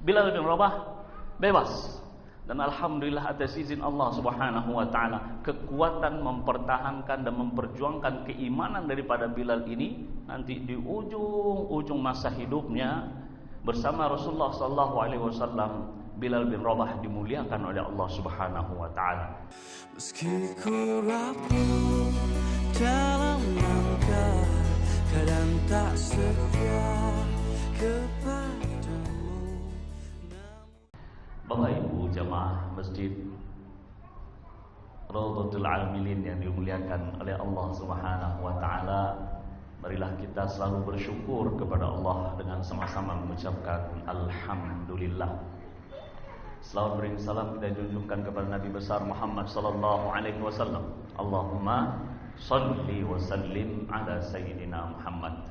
Bilal bin Rabah bebas. Dan alhamdulillah atas izin Allah Subhanahu wa taala, kekuatan mempertahankan dan memperjuangkan keimanan daripada Bilal ini nanti di ujung masa hidupnya bersama Rasulullah sallallahu alaihi wasallam, Bilal bin Rabah dimuliakan oleh Allah Subhanahu wa taala. Meski ku rapuh dalam langkah, kadang tak setia kepadamu. Bapak Ibu jamaah Masjid Raudhatul Amilin yang dimuliakan oleh Allah Subhanahu wa taala, marilah kita selalu bersyukur kepada Allah dengan sama-sama mengucapkan alhamdulillah. Selawat beri salam kita junjungkan kepada Nabi besar Muhammad sallallahu alaihi wasallam. Allahumma shalli wa sallim ala sayyidina Muhammad.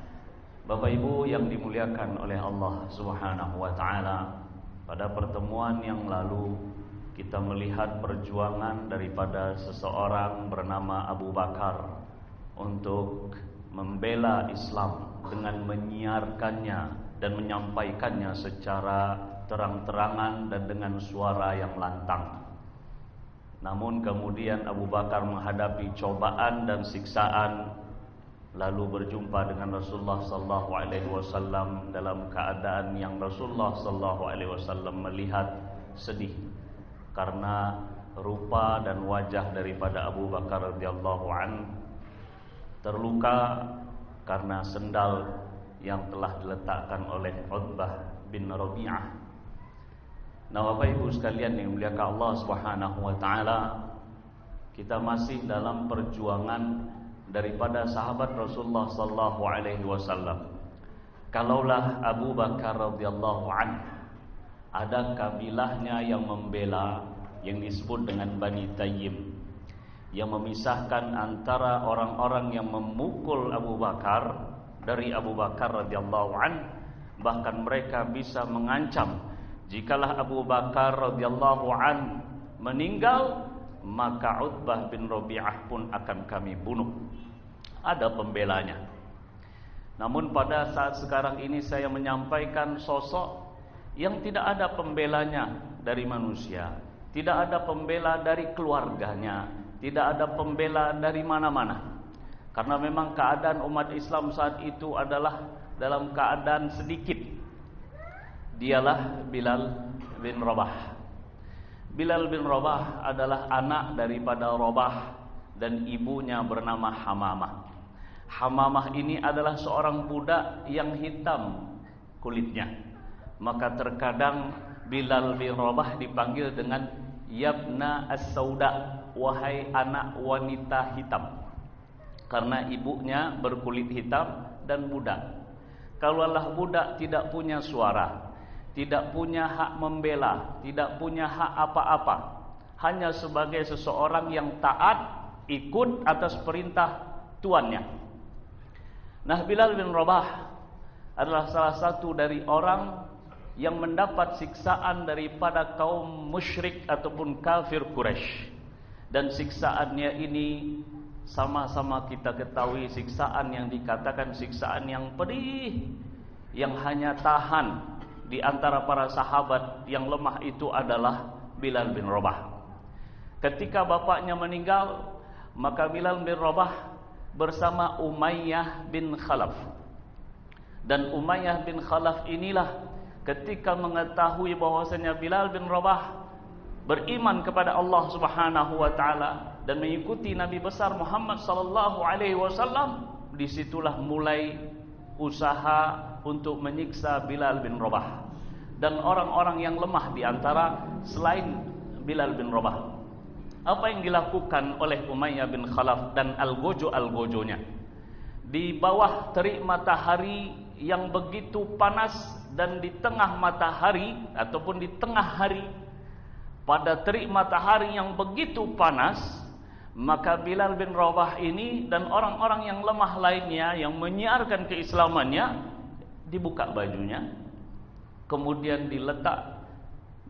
Bapak Ibu yang dimuliakan oleh Allah Subhanahu wa taala, pada pertemuan yang lalu kita melihat perjuangan daripada seseorang bernama Abu Bakar untuk membela Islam dengan menyiarkannya dan menyampaikannya secara terang-terangan dan dengan suara yang lantang. Namun kemudian Abu Bakar menghadapi cobaan dan siksaan, lalu berjumpa dengan Rasulullah sallallahu alaihi wasallam dalam keadaan yang Rasulullah sallallahu alaihi wasallam melihat sedih karena rupa dan wajah daripada Abu Bakar radhiyallahu an terluka karena sendal yang telah diletakkan oleh Utbah bin Rabi'ah. Nah, Bapak Ibu sekalian yang dimuliakan Allah Subhanahu wa taala, kita masih dalam perjuangan daripada sahabat Rasulullah sallallahu alaihi wasallam. Kalaulah Abu Bakar radhiyallahu an ada kabilahnya yang membela, yang disebut dengan Bani Tayyim, yang memisahkan antara orang-orang yang memukul Abu Bakar dari Abu Bakar radhiyallahu an, bahkan mereka bisa mengancam jikalau Abu Bakar radhiyallahu an meninggal, maka Utbah bin Rabi'ah pun akan kami bunuh. Ada pembelanya. Namun pada saat sekarang ini saya menyampaikan sosok yang tidak ada pembelanya dari manusia, tidak ada pembela dari keluarganya, tidak ada pembela dari mana-mana. Karena memang keadaan umat Islam saat itu adalah dalam keadaan sedikit. Dialah Bilal bin Rabah. Bilal bin Rabah adalah anak daripada Rabah dan ibunya bernama Hamamah. Hamamah ini adalah seorang budak yang hitam kulitnya. Maka terkadang Bilal bin Rabah dipanggil dengan Yabna As-Sauda, wahai anak wanita hitam, karena ibunya berkulit hitam dan budak. Kalaulah budak tidak punya suara, tidak punya hak membela, tidak punya hak apa-apa, hanya sebagai seseorang yang taat ikut atas perintah tuannya. Nah, Bilal bin Rabah adalah salah satu dari orang yang mendapat siksaan daripada kaum musyrik ataupun kafir Quraisy. Dan siksaannya ini sama-sama kita ketahui siksaan yang dikatakan siksaan yang pedih, yang hanya tahan di antara para sahabat yang lemah itu adalah Bilal bin Rabah. Ketika bapaknya meninggal, maka Bilal bin Rabah bersama Umayyah bin Khalaf. Dan Umayyah bin Khalaf inilah ketika mengetahui bahwasanya Bilal bin Rabah beriman kepada Allah Subhanahu wa taala dan mengikuti Nabi besar Muhammad sallallahu alaihi wasallam, disitulah mulai usaha untuk menyiksa Bilal bin Rabah dan orang-orang yang lemah di antara selain Bilal bin Rabah. Apa yang dilakukan oleh Umayyah bin Khalaf dan algojo-algojonya? Di bawah terik matahari yang begitu panas dan di tengah matahari ataupun di tengah hari, pada terik matahari yang begitu panas, maka Bilal bin Rabah ini dan orang-orang yang lemah lainnya yang menyiarkan keislamannya dibuka bajunya, kemudian diletak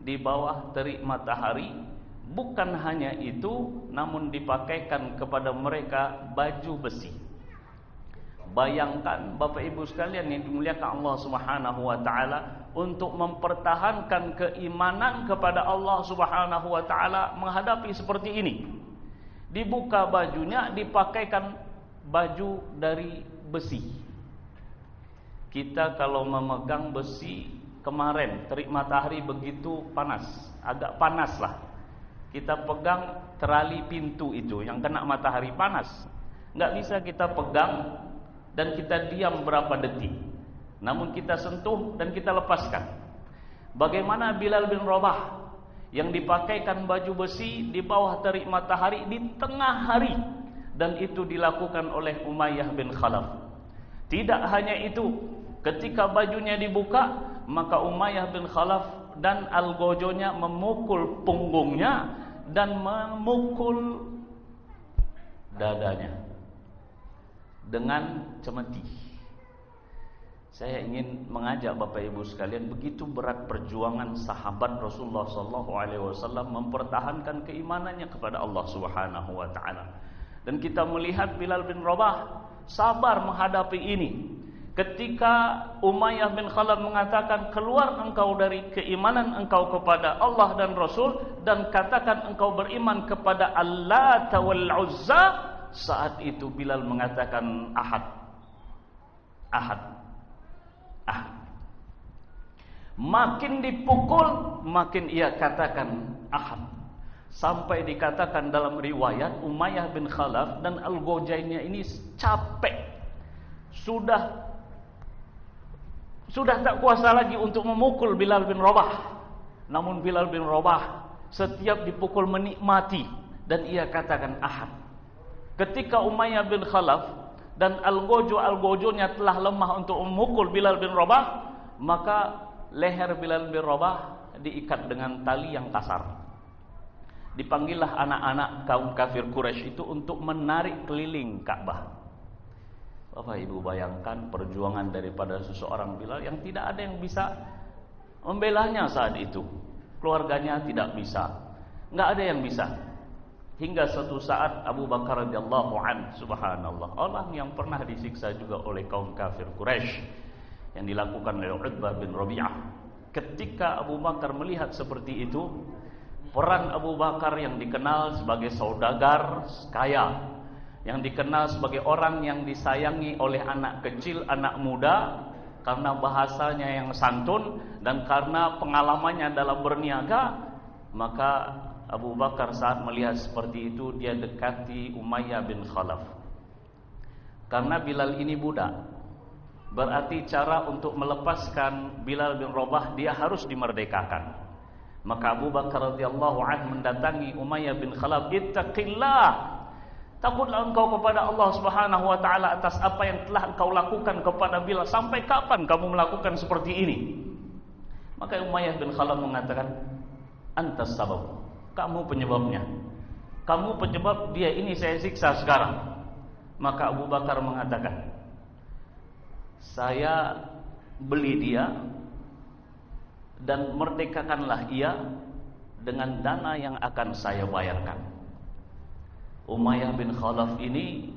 di bawah terik matahari. Bukan hanya itu, namun dipakaikan kepada mereka baju besi. Bayangkan Bapak Ibu sekalian yang dimuliakan Allah Subhanahu wa taala, untuk mempertahankan keimanan kepada Allah Subhanahu wa taala menghadapi seperti ini. Dibuka bajunya, dipakaikan baju dari besi. Kita kalau memegang besi, kemarin terik matahari begitu panas, agak panas lah. Kita pegang terali pintu itu yang kena matahari panas, nggak bisa kita pegang dan kita diam berapa detik. Namun kita sentuh dan kita lepaskan. Bagaimana Bilal bin Rabah yang dipakaikan baju besi di bawah terik matahari di tengah hari, dan itu dilakukan oleh Umayyah bin Khalaf. Tidak hanya itu, ketika bajunya dibuka, maka Umayyah bin Khalaf dan algojonya memukul punggungnya dan memukul dadanya dengan cemeti. Saya ingin mengajak Bapak Ibu sekalian, begitu berat perjuangan sahabat Rasulullah SAW mempertahankan keimanannya kepada Allah Subhanahu wa taala. Dan kita melihat Bilal bin Rabah sabar menghadapi ini. Ketika Umayyah bin Khalaf mengatakan, keluar engkau dari keimanan engkau kepada Allah dan Rasul, dan katakan engkau beriman kepada Allah wal Uzza, saat itu Bilal mengatakan Ahad, Ahad, Ahad. Makin dipukul, makin ia katakan Ahad. Sampai dikatakan dalam riwayat, Umayyah bin Khalaf dan Al-Ghawjainnya ini capek, sudah tak kuasa lagi untuk memukul Bilal bin Rabah. Namun Bilal bin Rabah setiap dipukul menikmati, dan ia katakan Ahad. Ketika Umayyah bin Khalaf dan Al-Ghawjonya telah lemah untuk memukul Bilal bin Rabah, maka leher Bilal bin Rabah diikat dengan tali yang kasar. Dipanggillah anak-anak kaum kafir Quraisy itu untuk menarik keliling Ka'bah. Bapak Ibu bayangkan perjuangan daripada seseorang Bilal yang tidak ada yang bisa membelanya saat itu. Keluarganya tidak bisa, nggak ada yang bisa. Hingga suatu saat Abu Bakar radhiyallahu anhu, subhanallah, orang yang pernah disiksa juga oleh kaum kafir Quraisy yang dilakukan oleh Utbah bin Rabi'ah. Ketika Abu Bakar melihat seperti itu, peran Abu Bakar yang dikenal sebagai saudagar kaya, yang dikenal sebagai orang yang disayangi oleh anak kecil, anak muda, karena bahasanya yang santun dan karena pengalamannya dalam berniaga, maka Abu Bakar saat melihat seperti itu, dia dekati Umayyah bin Khalaf. Karena Bilal ini budak, berarti cara untuk melepaskan Bilal bin Rabah, dia harus dimerdekakan. Maka Abu Bakar radhiyallahu anhu mendatangi Umayyah bin Khalaf, "Ittaqillah, takutlah engkau kepada Allah Subhanahu wa taala atas apa yang telah engkau lakukan kepada Bilal. Sampai kapan kamu melakukan seperti ini?" Maka Umayyah bin Khalaf mengatakan, "Antas sabab, kamu penyebabnya. Kamu penyebab dia ini saya siksa sekarang." Maka Abu Bakar mengatakan, "Saya beli dia dan merdekakanlah ia dengan dana yang akan saya bayarkan." Umayyah bin Khalaf ini,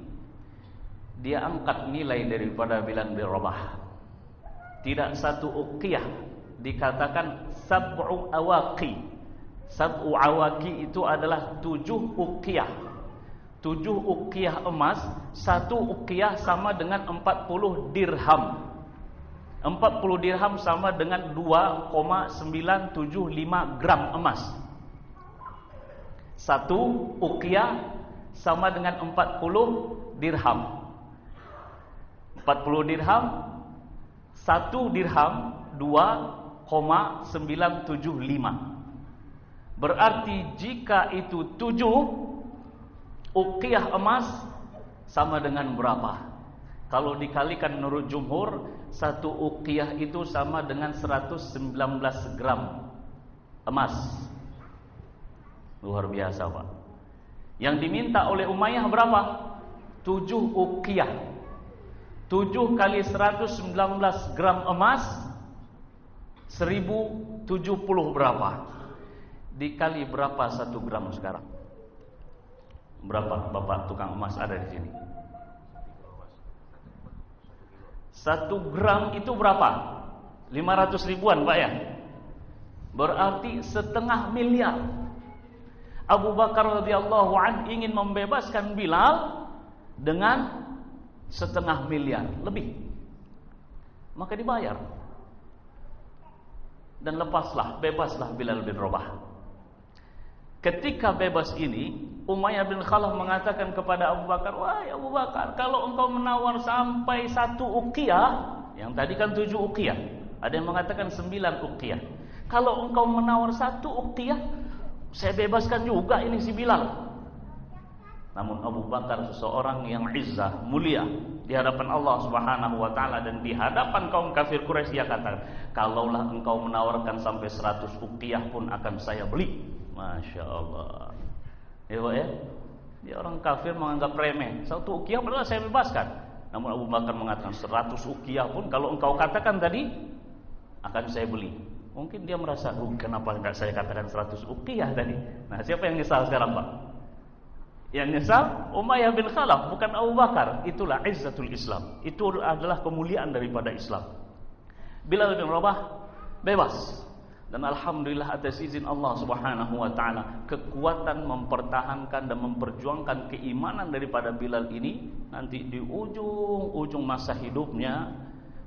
dia angkat nilai daripada Bilal bin Rabah. Tidak satu uqiyah, dikatakan sab'u awaqi. Sab'u awaqi itu adalah 7 uqiyah. 7 uqiyah emas, 1 uqiyah sama dengan 40 dirham. 40 dirham sama dengan 2,975 gram emas. 1 uqiyah sama dengan 40 dirham. 40 dirham, 1 dirham 2,975. Berarti jika itu 7 uqiyah emas sama dengan berapa? Kalau dikalikan menurut jumhur, 1 uqiyah itu sama dengan 119 gram emas. Luar biasa, Pak. Yang diminta oleh Umayyah berapa? 7 uqiyah. 7 kali 119 gram emas, 1070 berapa? Dikali berapa 1 gram sekarang? Berapa Bapak tukang emas ada di sini? 1 gram itu berapa? 500 ribuan Pak ya. Berarti 1,5 miliar. Abu Bakar radhiyallahu anhu ingin membebaskan Bilal dengan 1,5 miliar lebih. Maka dibayar. Dan bebaslah Bilal bin Rabah. Ketika bebas ini, Umayyah bin Khalaf mengatakan kepada Abu Bakar, "Wahai Abu Bakar, kalau engkau menawar sampai 1 uqiyah, yang tadi kan 7 uqiyah, ada yang mengatakan 9 uqiyah. Kalau engkau menawar 1 uqiyah, saya bebaskan juga ini si Bilal." Namun Abu Bakar seseorang yang izzah, mulia di hadapan Allah Subhanahu wa taala dan di hadapan kaum kafir Quraisy, dia katakan, "Kalaulah engkau menawarkan sampai 100 uqiyah pun akan saya beli." Masya Allah. Ya Pak ya. Dia orang kafir menganggap remeh. 1 uqiyah padahal saya bebaskan. Namun Abu Bakar mengatakan 100 uqiyah pun kalau engkau katakan tadi akan saya beli. Mungkin dia merasa, kenapa enggak saya katakan 100 uqiyah tadi? Nah, siapa yang nyesal sekarang Pak? Yang nyesal Umayyah bin Khalaf, bukan Abu Bakar. Itulah izzatul Islam. Itu adalah kemuliaan daripada Islam. Bilal bin Rabah bebas. Dan alhamdulillah atas izin Allah Subhanahu wa taala, kekuatan mempertahankan dan memperjuangkan keimanan daripada Bilal ini nanti di ujung masa hidupnya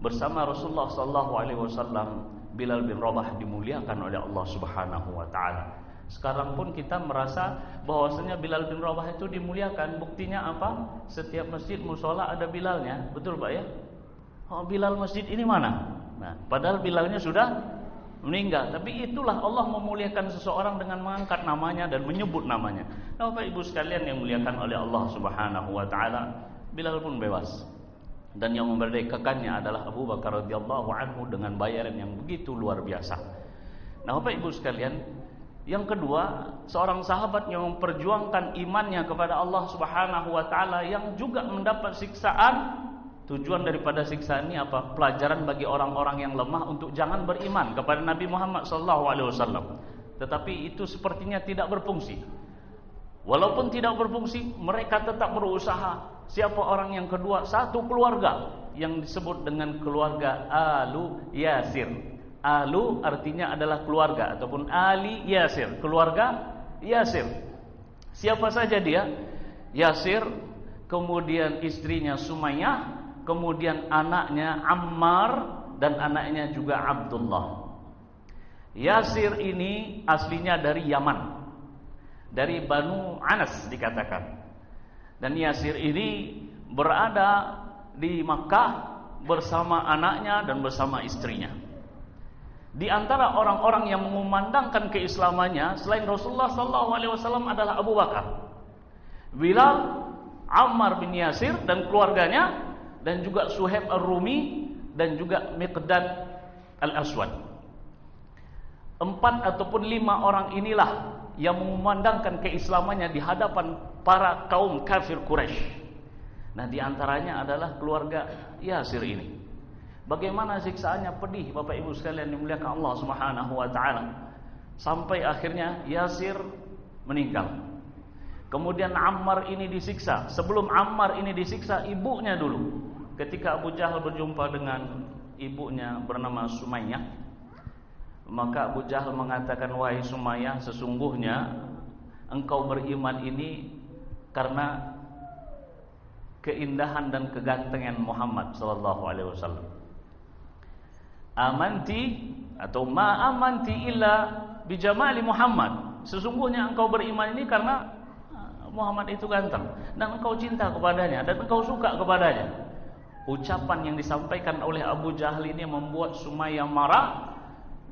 bersama Rasulullah sallallahu alaihi wasallam, Bilal bin Rabah dimuliakan oleh Allah Subhanahu wa taala. Sekarang pun kita merasa bahwasanya Bilal bin Rabah itu dimuliakan. Buktinya apa? Setiap masjid mushola ada Bilalnya. Betul Pak ya? Oh, Bilal masjid ini mana? Nah, padahal Bilalnya sudah meninggal, tapi itulah Allah memuliakan seseorang dengan mengangkat namanya dan menyebut namanya. Nah, Bapak Ibu sekalian yang dimuliakan oleh Allah Subhanahu wa taala, Bilal pun bebas. Dan yang memerdekakannya adalah Abu Bakar radhiyallahu anhu dengan bayaran yang begitu luar biasa. Nah, Bapak Ibu sekalian, yang kedua, seorang sahabat yang memperjuangkan imannya kepada Allah Subhanahu wa taala yang juga mendapat siksaan. Tujuan daripada siksaan ini apa? Pelajaran bagi orang-orang yang lemah untuk jangan beriman kepada Nabi Muhammad SAW. Tetapi itu sepertinya tidak berfungsi. Walaupun tidak berfungsi, mereka tetap berusaha. Siapa orang yang kedua? Satu keluarga yang disebut dengan keluarga Alu Yasir. Alu artinya adalah keluarga, ataupun Ali Yasir, keluarga Yasir. Siapa saja dia? Yasir, kemudian istrinya Sumayyah, kemudian anaknya Ammar, dan anaknya juga Abdullah. Yasir ini aslinya dari Yaman, dari Banu Anas dikatakan. Dan Yasir ini berada di Makkah bersama anaknya dan bersama istrinya. Di antara orang-orang yang mengumandangkan keislamannya selain Rasulullah SAW adalah Abu Bakar, Bilal, Ammar bin Yasir dan keluarganya, dan juga Suhaib Ar-Rumi, dan juga Miqdad Al-Aswad. 4 ataupun 5 orang inilah yang mengumandangkan keislamannya di hadapan para kaum kafir Quraisy. Nah, di antaranya adalah keluarga Yasir ini. Bagaimana siksaannya pedih Bapak Ibu sekalian dimuliakan Allah Subhanahu wa taala. Sampai akhirnya Yasir meninggal. Kemudian Ammar ini disiksa. Sebelum Ammar ini disiksa, ibunya dulu. Ketika Abu Jahal berjumpa dengan ibunya bernama Sumayyah, maka Abu Jahal mengatakan, "Wahai Sumayyah, sesungguhnya engkau beriman ini karena keindahan dan kegantengan Muhammad sallallahu alaihi wasallam. Amanti atau ma amanti illa bijamali Muhammad. Sesungguhnya engkau beriman ini karena Muhammad itu ganteng dan engkau cinta kepadanya dan engkau suka kepadanya." Ucapan yang disampaikan oleh Abu Jahal ini membuat Sumayyah marah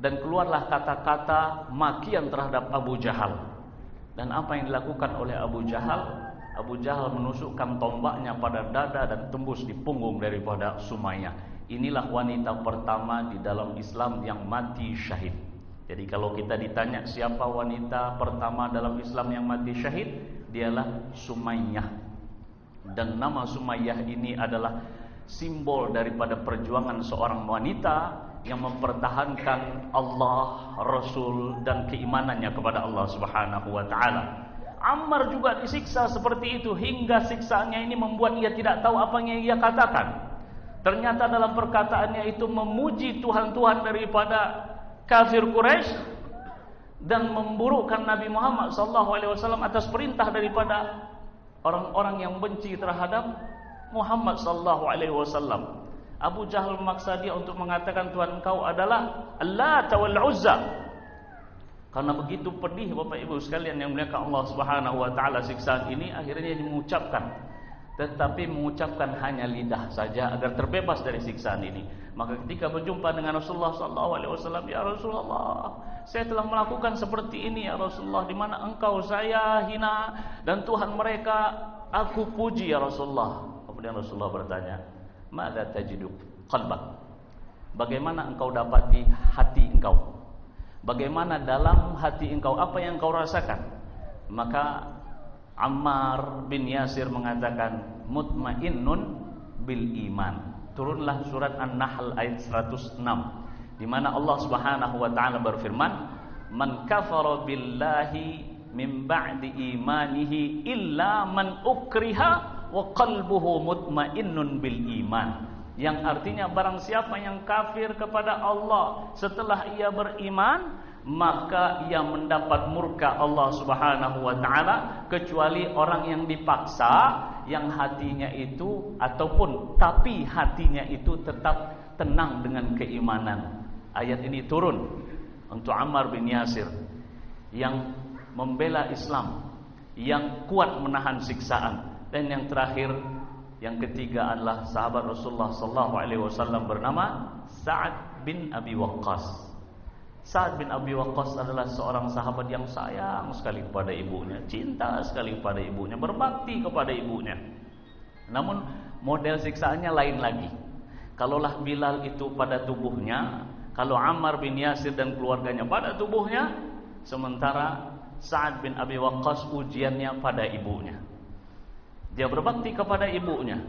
dan keluarlah kata-kata makian terhadap Abu Jahal. Dan apa yang dilakukan oleh Abu Jahal? Abu Jahal menusukkan tombaknya pada dada dan tembus di punggung daripada Sumayyah. Inilah wanita pertama di dalam Islam yang mati syahid. Jadi kalau kita ditanya siapa wanita pertama dalam Islam yang mati syahid, dialah Sumayyah. Dan nama Sumayyah ini adalah simbol daripada perjuangan seorang wanita yang mempertahankan Allah, Rasul, dan keimanannya kepada Allah Subhanahu wa taala. Ammar juga disiksa seperti itu hingga siksaannya ini membuat ia tidak tahu apa yang ia katakan. Ternyata dalam perkataannya itu memuji Tuhan-Tuhan daripada kafir Quraisy dan memburukkan Nabi Muhammad SAW atas perintah daripada orang-orang yang benci terhadap Muhammad SAW. Abu Jahal memaksa dia untuk mengatakan Tuhan engkau adalah Allat wal Uzza. Karena begitu pedih Bapak Ibu sekalian yang muliakan Allah Subhanahu wa taala siksaan ini, akhirnya dia mengucapkan, tetapi mengucapkan hanya lidah saja agar terbebas dari siksaan ini. Maka ketika berjumpa dengan Rasulullah SAW, ya Rasulullah, saya telah melakukan seperti ini ya Rasulullah, di mana engkau saya hina dan Tuhan mereka aku puji ya Rasulullah. Kemudian Rasulullah bertanya, "Madza tajidu qalbak?" Bagaimana engkau dapati hati engkau? Bagaimana dalam hati engkau, apa yang engkau rasakan? Maka Ammar bin Yasir mengatakan, mutmainnun bil iman. Turunlah surat An-Nahl ayat 106, di mana Allah Subhanahu wa taala berfirman, "Man kafara billahi min ba'di imanihi illa man ukriha wa qalbuhu mutmainnun bil iman." Yang artinya barang siapa yang kafir kepada Allah setelah ia beriman, maka ia mendapat murka Allah Subhanahu wa taala, kecuali orang yang dipaksa, yang hatinya itu tapi hatinya itu tetap tenang dengan keimanan. Ayat ini turun untuk Ammar bin Yasir yang membela Islam, yang kuat menahan siksaan. Dan yang terakhir, yang ketiga adalah sahabat Rasulullah SAW bernama Sa'ad bin Abi Waqqas. Sa'ad bin Abi Waqqas adalah seorang sahabat yang sayang sekali kepada ibunya, cinta sekali kepada ibunya, berbakti kepada ibunya. Namun model siksaannya lain lagi. Kalaulah Bilal itu pada tubuhnya, kalau Ammar bin Yasir dan keluarganya pada tubuhnya, sementara Sa'ad bin Abi Waqqas ujiannya pada ibunya. Dia berbakti kepada ibunya.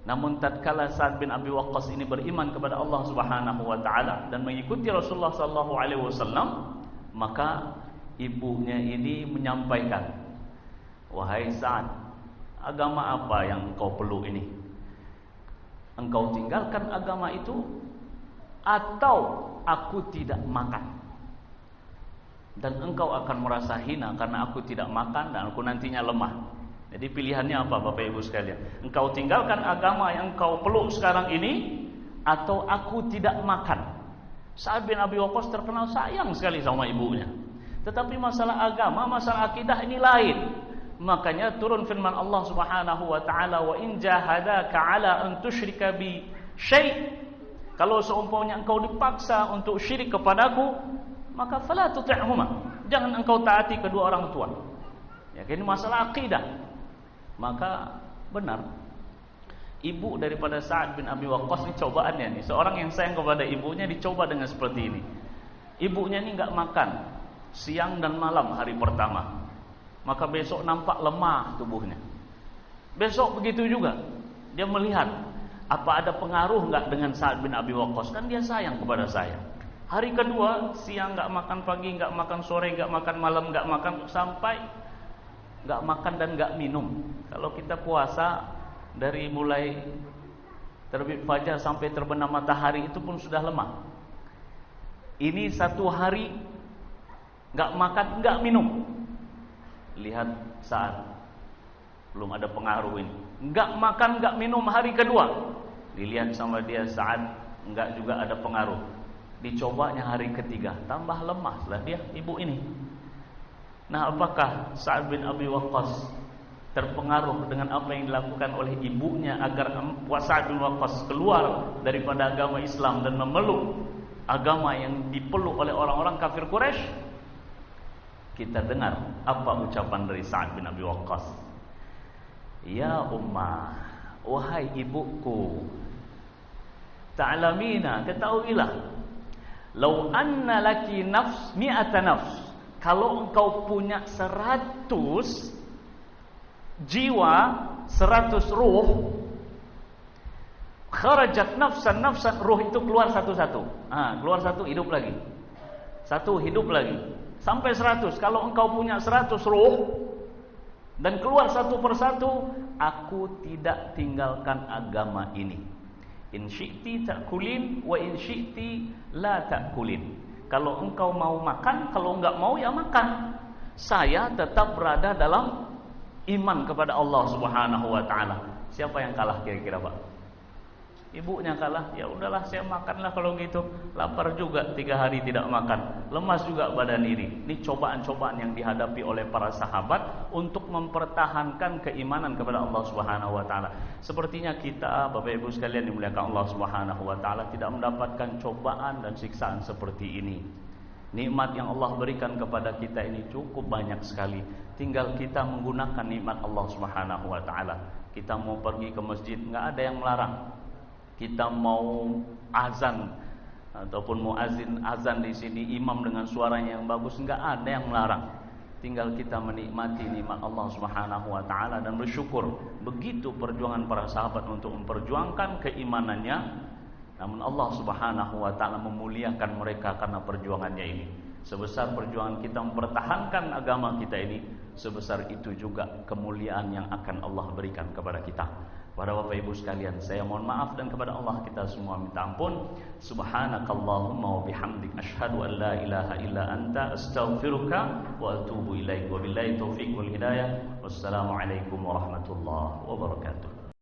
Namun tatkala Sa'ad bin Abi Waqqas ini beriman kepada Allah Subhanahu wa taala dan mengikuti Rasulullah sallallahu alaihi wasallam, maka ibunya ini menyampaikan, "Wahai Sa'ad, agama apa yang engkau peluk ini? Engkau tinggalkan agama itu atau aku tidak makan? Dan engkau akan merasa hina karena aku tidak makan dan aku nantinya lemah." Jadi pilihannya apa Bapak Ibu sekalian? Engkau tinggalkan agama yang engkau peluk sekarang ini, atau aku tidak makan? Sa'ad bin Abi Waqqas terkenal sayang sekali sama ibunya. Tetapi masalah agama, masalah akidah ini lain. Makanya turun firman Allah Subhanahu wa taala, "Wa in jahadaka 'ala an tusyrika bi syai'." Kalau seumpamanya engkau dipaksa untuk syirik kepadaku, maka fala tuti'huma. Jangan engkau taati kedua orang tua. Ya, ini masalah akidah. Maka benar, ibu daripada Sa'ad bin Abi Waqqas ini cobaannya nih. Seorang yang sayang kepada ibunya dicoba dengan seperti ini. Ibunya ini enggak makan siang dan malam hari pertama. Maka besok nampak lemah tubuhnya. Besok begitu juga. Dia melihat apa ada pengaruh enggak dengan Sa'ad bin Abi Waqqas, kan dia sayang kepada saya. Hari kedua, siang enggak makan, pagi enggak makan, sore enggak makan, malam enggak makan, sampai enggak makan dan enggak minum. Kalau kita puasa dari mulai terbit fajar sampai terbenam matahari itu pun sudah lemah. Ini satu hari enggak makan, enggak minum. Lihat Sa'ad, belum ada pengaruh ini. Enggak makan, enggak minum hari kedua. Dilihat sama dia, Sa'ad enggak juga ada pengaruh. Dicobanya hari ketiga, tambah lemah lah dia, ibu ini. Nah, apakah Sa'ad bin Abi Waqqas terpengaruh dengan apa yang dilakukan oleh ibunya agar Sa'ad bin Waqqas keluar daripada agama Islam dan memeluk agama yang dipeluk oleh orang-orang kafir Quraisy? Kita dengar apa ucapan dari Sa'ad bin Abi Waqqas. "Ya ummah, wahai ibuku, ta'lamina, ketahuilah, lau anna laki nafs mi'ata nafs, kalau engkau punya 100 jiwa, 100 ruh, kharajat nafsan, ruh itu keluar satu-satu. Keluar satu, hidup lagi. Satu, hidup lagi. Sampai 100. Kalau engkau punya 100 ruh dan keluar satu persatu, aku tidak tinggalkan agama ini. In syi'ti ta'kulin wa in syi'ti la ta'kulin. Kalau engkau mau makan, kalau enggak mau ya makan. Saya tetap berada dalam iman kepada Allah Subhanahu wa taala. Siapa yang kalah kira-kira, Pak? Ibunya kalah, ya udahlah saya makanlah kalau gitu. Lapar juga 3 hari tidak makan, lemas juga badan ini. Ini cobaan-cobaan yang dihadapi oleh para sahabat untuk mempertahankan keimanan kepada Allah Subhanahu wa taala. Sepertinya kita, Bapak Ibu sekalian dimuliakan Allah Subhanahu wa taala, tidak mendapatkan cobaan dan siksaan seperti ini. Nikmat yang Allah berikan kepada kita ini cukup banyak sekali. Tinggal kita menggunakan nikmat Allah Subhanahu wa taala. Kita mau pergi ke masjid, enggak ada yang melarang. Kita mau azan ataupun muazin azan di sini, imam dengan suaranya yang bagus, enggak ada yang melarang. Tinggal kita menikmati nikmat Allah Subhanahu wa taala dan bersyukur. Begitu perjuangan para sahabat untuk memperjuangkan keimanannya, namun Allah Subhanahu wa taala memuliakan mereka karena perjuangannya ini. Sebesar perjuangan kita mempertahankan agama kita ini, sebesar itu juga kemuliaan yang akan Allah berikan kepada kita. Para Bapak Ibu sekalian, saya mohon maaf dan kepada Allah kita semua minta ampun. Subhanakallahumma wa bihamdik asyhadu an la ilaha illa anta astaghfiruka wa atubu ilaik. Wabillahi taufiq wal hidayah. Wassalamualaikum warahmatullahi wabarakatuh.